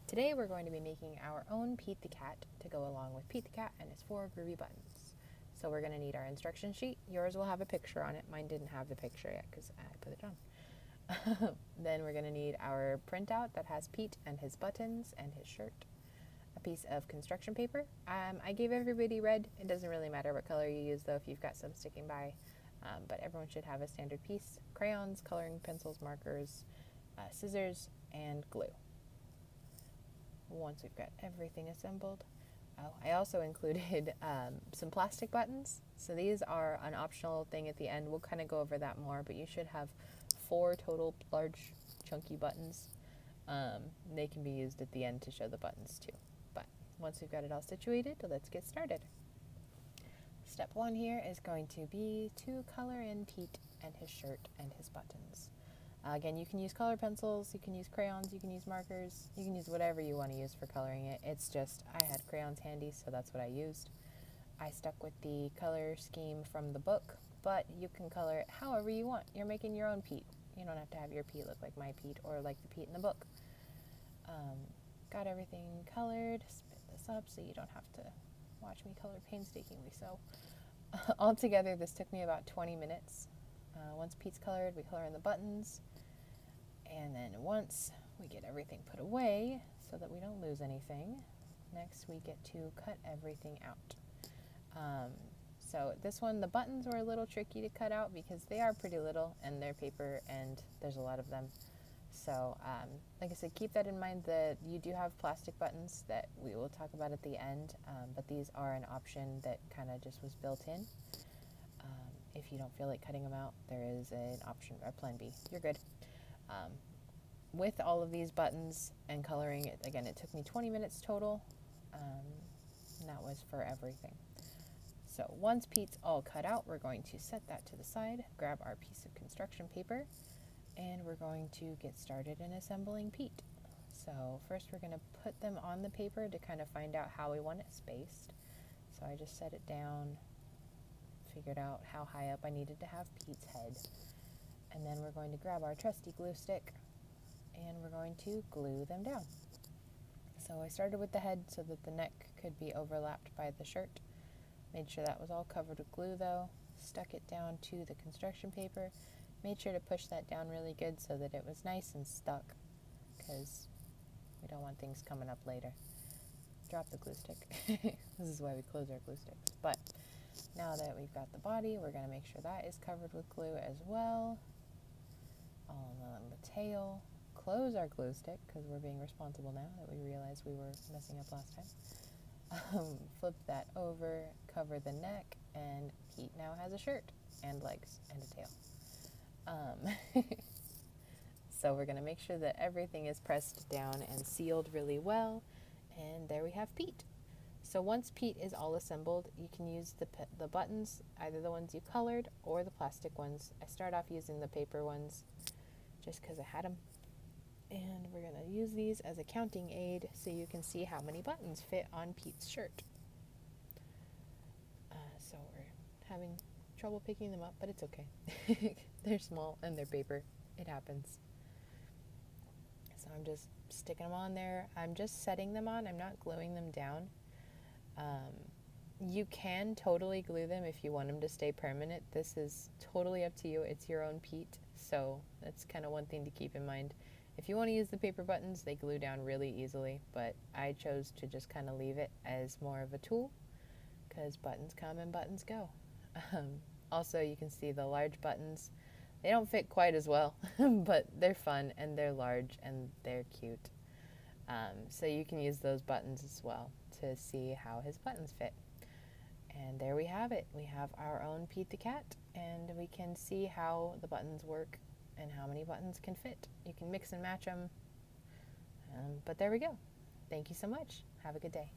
Today we're going to be making our own Pete the Cat to go along with Pete the Cat and his 4 groovy buttons. So we're going to need our instruction sheet. Yours will have a picture on it. Mine didn't have the picture yet because I put it on. Then we're going to need our printout that has Pete and his buttons and his shirt. A piece of construction paper. I gave everybody red. It doesn't really matter what color you use though if you've got some sticking by. But everyone should have a standard piece. Crayons, coloring pencils, markers, scissors, and glue. Once we've got everything assembled, I also included some plastic buttons. So these are an optional thing at the end. We'll kind of go over that more, but you should have 4 total large chunky buttons. They can be used at the end to show the buttons too. But once we've got it all situated, let's get started. Step 1 here is going to be to color in Pete and his shirt and his buttons. Again, you can use color pencils, you can use crayons, you can use markers, you can use whatever you want to use for coloring it. It's just, I had crayons handy, so that's what I used. I stuck with the color scheme from the book, but you can color it however you want. You're making your own Pete. You don't have to have your Pete look like my Pete or like the Pete in the book. Got everything colored. Spit this up so you don't have to watch me color painstakingly. So altogether, this took me about 20 minutes. Once Pete's colored, we color in the buttons. And then once we get everything put away so that we don't lose anything, next we get to cut everything out. So this one, the buttons were a little tricky to cut out because they are pretty little and they're paper and there's a lot of them. So like I said, keep that in mind that you do have plastic buttons that we will talk about at the end, but these are an option that kind of just was built in. If you don't feel like cutting them out, there is an option, a plan B. You're good. With all of these buttons and coloring it, again, it took me 20 minutes total, and that was for everything. So once Pete's all cut out, we're going to set that to the side, grab our piece of construction paper, and we're going to get started in assembling Pete. So first we're going to put them on the paper to kind of find out how we want it spaced. So I just set it down, figured out how high up I needed to have Pete's head. And then we're going to grab our trusty glue stick and we're going to glue them down. So I started with the head so that the neck could be overlapped by the shirt. Made sure that was all covered with glue though. Stuck it down to the construction paper. Made sure to push that down really good so that it was nice and stuck because we don't want things coming up later. Drop the glue stick. This is why we close our glue sticks. But now that we've got the body, we're going to make sure that is covered with glue as well. All on the tail. Close our glue stick because we're being responsible now that we realized we were messing up last time. Flip that over, cover the neck, and Pete now has a shirt and legs and a tail. So we're going to make sure that everything is pressed down and sealed really well, and there we have Pete. So once Pete is all assembled, you can use the buttons, either the ones you colored or the plastic ones. I start off using the paper ones just because I had them. And we're going to use these as a counting aid so you can see how many buttons fit on Pete's shirt. So we're having trouble picking them up, but it's okay. They're small and they're paper. It happens. So I'm just sticking them on there. I'm just setting them on. I'm not gluing them down. You can totally glue them if you want them to stay permanent. This is totally up to you. It's your own Pete. So that's kind of one thing to keep in mind. If you want to use the paper buttons, they glue down really easily, but I chose to just kind of leave it as more of a tool because buttons come and buttons go. Also, you can see the large buttons. They don't fit quite as well, but they're fun and they're large and they're cute. So you can use those buttons as well to see how his buttons fit. And there we have it. We have our own Pete the Cat, and we can see how the buttons work and how many buttons can fit. You can mix and match them, but there we go. Thank you so much. Have a good day.